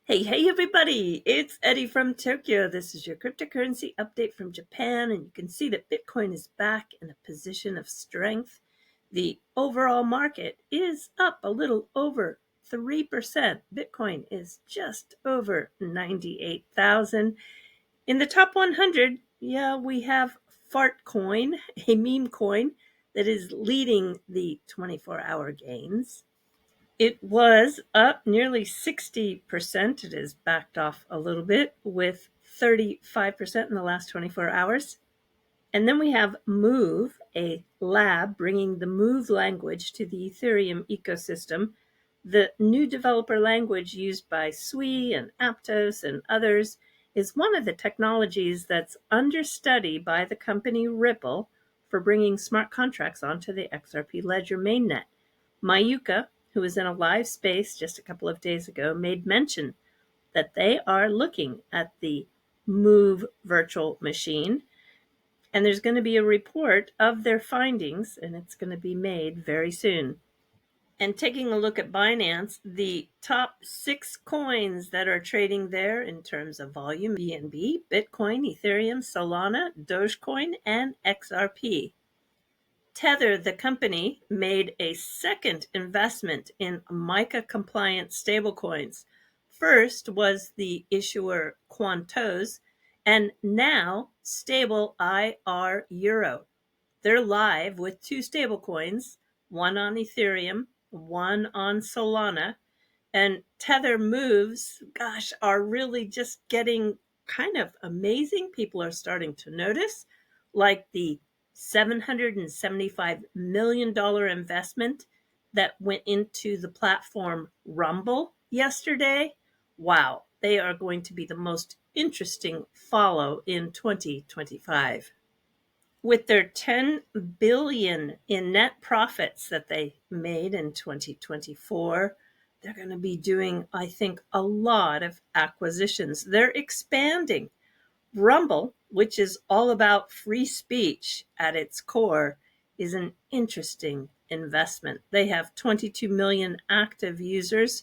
Hey, everybody! It's Eddie from Tokyo. This is your cryptocurrency update from Japan, and you can see that Bitcoin is back in a position of strength. The overall market is up a little over 3%. Bitcoin is just over 98,000. In the top 100, we have Fartcoin, a meme coin that is leading the 24-hour gains. It was up nearly 60%. It has backed off a little bit with 35% in the last 24 hours. And then we have Move, a lab bringing the Move language to the Ethereum ecosystem. The new developer language used by Sui and Aptos and others is one of the technologies that's under study by the company Ripple for bringing smart contracts onto the XRP Ledger mainnet. Mayuka, who was in a live space just a couple of days ago, made mention that they are looking at the Move virtual machine, and there's going to be a report of their findings, and it's going to be made very soon. And taking a look at Binance, the top 6 coins that are trading there in terms of volume: BNB, Bitcoin, Ethereum, Solana, Dogecoin, and XRP. Tether, the company, made a second investment in MiCA-compliant stablecoins. First was the issuer Quantos, and now Stable IR Euro. They're live with 2 stablecoins, one on Ethereum, one on Solana, and Tether moves, are really just getting kind of amazing. People are starting to notice, like the $775 million investment that went into the platform Rumble yesterday. Wow, they are going to be the most interesting follow in 2025. With their 10 billion in net profits that they made in 2024, they're going to be doing, I think, a lot of acquisitions. They're expanding. Rumble, which is all about free speech at its core, is an interesting investment. They have 22 million active users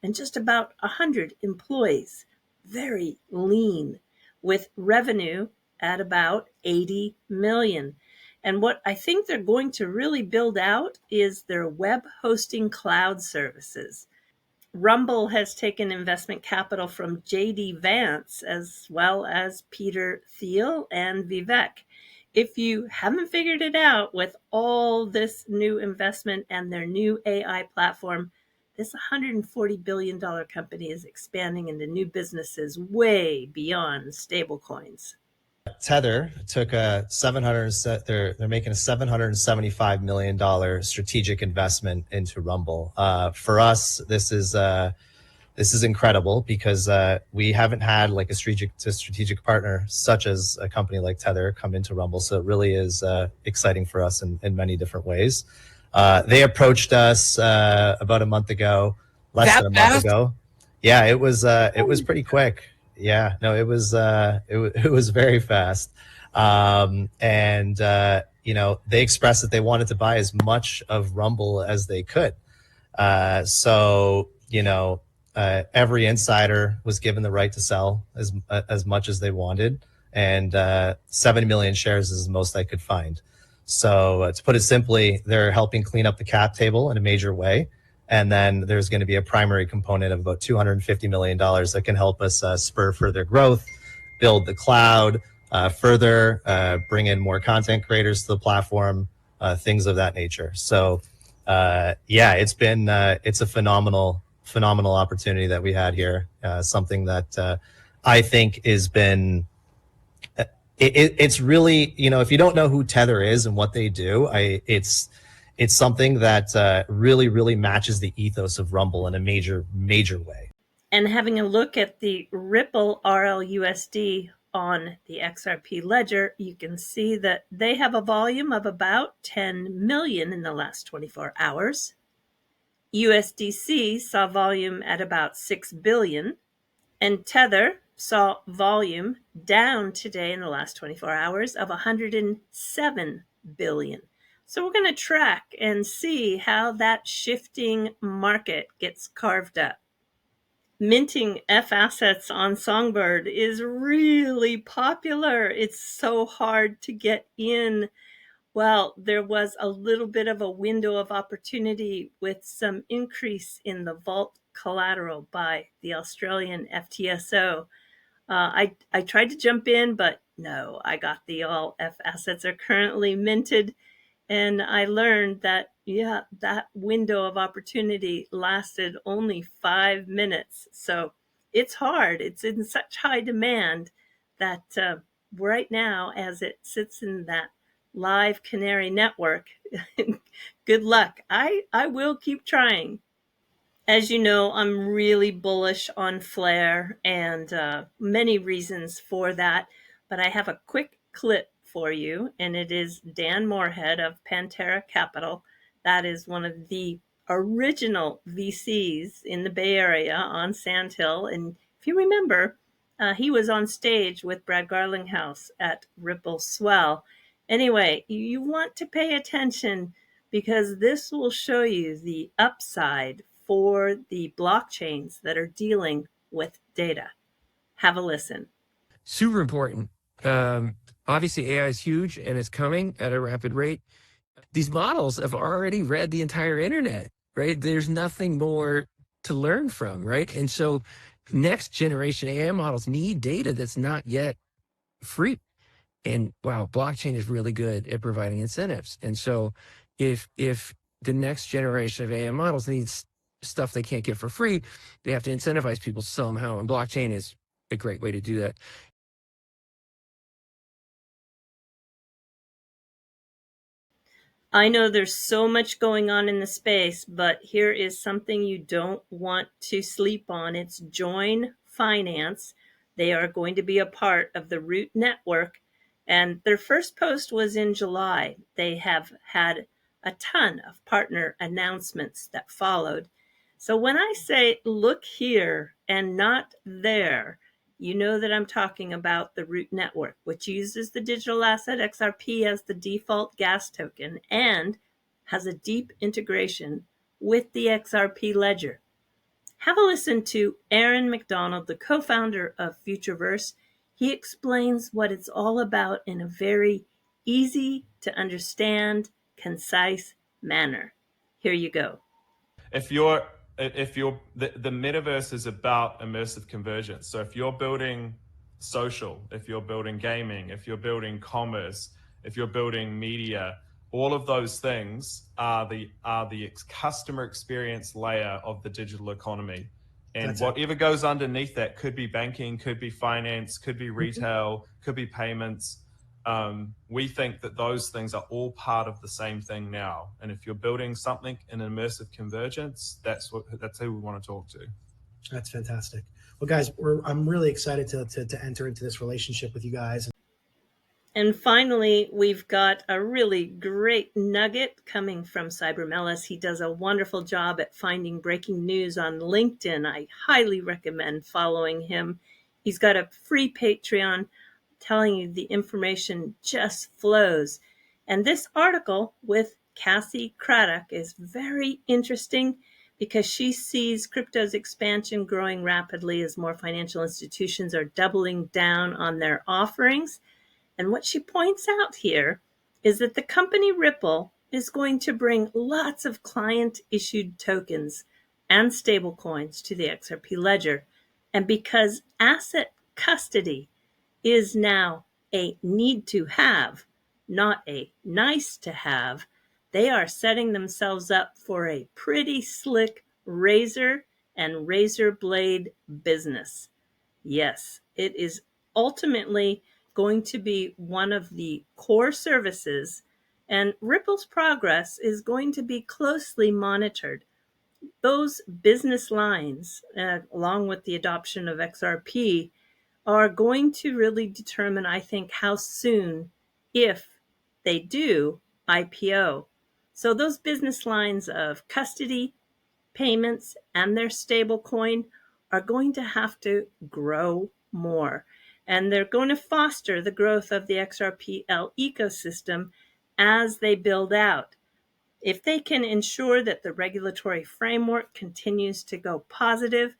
and just about 100 employees. Very lean, with revenue at about 80 million. And what I think they're going to really build out is their web hosting cloud services. Rumble has taken investment capital from J.D. Vance as well as Peter Thiel and Vivek. If you haven't figured it out, with all this new investment and their new AI platform, this $140 billion company is expanding into new businesses way beyond stablecoins. Tether took they're making a $775 million strategic investment into Rumble. For us, this is incredible because we haven't had like a strategic partner such as a company like Tether come into Rumble. So it really is exciting for us in many different ways. They approached us about a month ago, less than a month ago. Yeah, it was pretty quick. Yeah, no, it was very fast. And they expressed that they wanted to buy as much of Rumble as they could. Every insider was given the right to sell as much as they wanted, and 7 million shares is the most I could find. So to put it simply, they're helping clean up the cap table in a major way. And then there's going to be a primary component of about $250 million that can help us spur further growth, build the cloud further, bring in more content creators to the platform, things of that nature. So it's a phenomenal opportunity that we had here. Something that I think has been, it's really, if you don't know who Tether is and what they do, it's something that really matches the ethos of Rumble in a major way. And having a look at the Ripple RLUSD on the XRP Ledger, you can see that they have a volume of about 10 million in the last 24 hours. USDC saw volume at about 6 billion, and Tether saw volume down today in the last 24 hours of 107 billion. So we're going to track and see how that shifting market gets carved up. minting F assets on Songbird is really popular. It's so hard to get in. Well, there was a little bit of a window of opportunity with some increase in the vault collateral by the Australian FTSO. I tried to jump in, but no, I got the all F assets are currently minted. And I learned that, yeah, that window of opportunity lasted only 5 minutes. So it's hard. It's in such high demand that right now, as it sits in that live Canary network, good luck. I will keep trying. As you know, I'm really bullish on Flare and many reasons for that. But I have a quick clip for you, and it is Dan Moorhead of Pantera Capital. That is one of the original VCs in the Bay Area on Sand Hill. And if you remember, he was on stage with Brad Garlinghouse at Ripple Swell. Anyway, you want to pay attention because this will show you the upside for the blockchains that are dealing with data. Have a listen. Super important. Obviously, AI is huge and it's coming at a rapid rate. These models have already read the entire internet, right? There's nothing more to learn from, right? And so next generation AI models need data that's not yet free. And wow, blockchain is really good at providing incentives. And so if the next generation of AI models needs stuff they can't get for free, they have to incentivize people somehow. And blockchain is a great way to do that. I know there's so much going on in the space, but here is something you don't want to sleep on. It's Join Finance. They are going to be a part of the Root Network, and their first post was in July. They have had a ton of partner announcements that followed. So when I say look here and not there, you know that I'm talking about the Root Network, which uses the digital asset XRP as the default gas token and has a deep integration with the XRP Ledger. Have a listen to Aaron McDonald, the co-founder of Futureverse. He explains what it's all about in a very easy to understand, concise manner. Here you go. if you're the metaverse is about immersive conversion. So if you're building social, if you're building gaming, if you're building commerce, if you're building media, all of those things are the customer experience layer of the digital economy. And that's whatever goes underneath that could be banking, could be finance, could be retail, could be payments. We think that those things are all part of the same thing now. And if you're building something in immersive convergence, that's who we want to talk to. That's fantastic. Well, guys, I'm really excited to enter into this relationship with you guys. And finally, we've got a really great nugget coming from Cybermelis. He does a wonderful job at finding breaking news on LinkedIn. I highly recommend following him. He's got a free Patreon telling you the information just flows. And this article with Cassie Craddock is very interesting because she sees crypto's expansion growing rapidly as more financial institutions are doubling down on their offerings. And what she points out here is that the company Ripple is going to bring lots of client-issued tokens and stablecoins to the XRP Ledger. And because asset custody is now a need to have, not a nice to have, they are setting themselves up for a pretty slick razor and razor blade business. Yes, it is ultimately going to be one of the core services, and Ripple's progress is going to be closely monitored. Those business lines, along with the adoption of XRP, are going to really determine, I think, how soon, if they do, IPO. So those business lines of custody, payments, and their stablecoin are going to have to grow more. And they're going to foster the growth of the XRPL ecosystem as they build out. If they can ensure that the regulatory framework continues to go positive,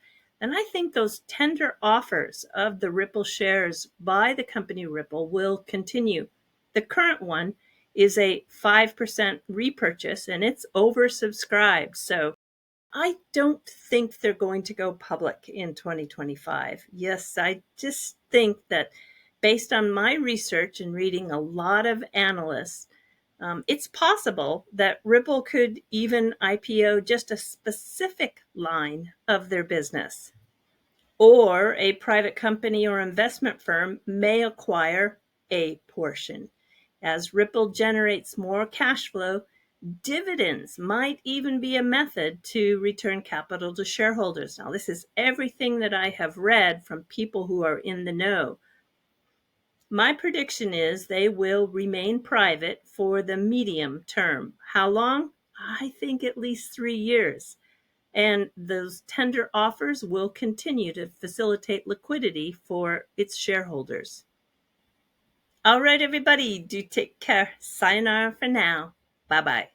And I think those tender offers of the Ripple shares by the company Ripple will continue. The current one is a 5% repurchase and it's oversubscribed. So I don't think they're going to go public in 2025. Yes, I just think that based on my research and reading a lot of analysts, it's possible that Ripple could even IPO just a specific line of their business. Or a private company or investment firm may acquire a portion. As Ripple generates more cash flow, dividends might even be a method to return capital to shareholders. Now, this is everything that I have read from people who are in the know. My prediction is they will remain private for the medium term. How long? I think at least 3 years. And those tender offers will continue to facilitate liquidity for its shareholders. All right, everybody, do take care. Sayonara for now. Bye-bye.